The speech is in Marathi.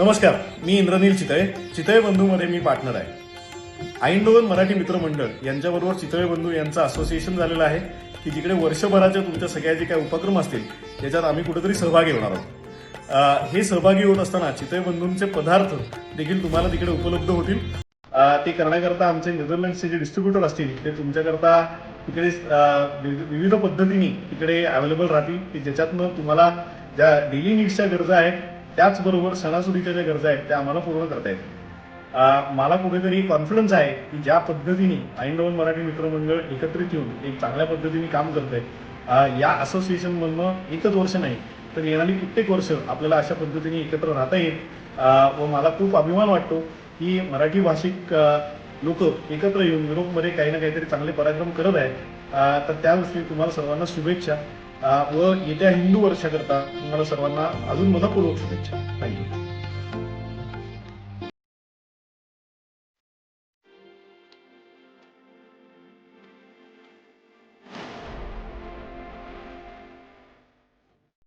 नमस्कार, मी इंद्रनील चितळे. चितळे बंधूमध्ये मी पार्टनर आहे. ऐनडोन मराठी मित्र मंडळ यांच्याबरोबर चितळे बंधू यांचं असोसिएशन झालेलं आहे की जिकडे वर्षभराच्या तुमच्या सगळ्या जे काही उपक्रम असतील त्याच्यात आम्ही कुठेतरी सहभागी होणार आहोत. हे सहभागी होत असताना चितळे बंधूंचे पदार्थ देखील तुम्हाला तिकडे उपलब्ध होतील. ते करण्याकरता आमचे नेदरलँडचे जे डिस्ट्रीब्युटर असतील ते तुमच्याकरता तिकडे विविध पद्धतीने तिकडे अवेलेबल राहतील की ज्याच्यातनं तुम्हाला ज्या डेली नीड्सच्या गरजा आहेत त्याचबरोबर सणासुदीच्या ज्या गरजा आहेत त्या आम्हाला पूर्ण करता येतील. मला कुठेतरी कॉन्फिडन्स आहे की ज्या पद्धतीने ऐनडोन मराठी मित्रमंडळ एकत्रित येऊन एक चांगल्या पद्धतीने काम करतंय, या असोसिएशन मधनं एकच वर्ष नाही तर येणारी कित्येक वर्ष आपल्याला अशा पद्धतीने एकत्र राहता येईल. व मला खूप अभिमान वाटतो की मराठी भाषिक लोक एकत्र येऊन युरोपमध्ये काही ना काहीतरी चांगले पराक्रम करत आहेत. तर त्या दृष्टीने तुम्हाला सर्वांना शुभेच्छा व येत्या हिंदू वर्षाकरता तुम्हाला सर्वांना अजून मनपूर्वक शुभेच्छा. थँक्यू.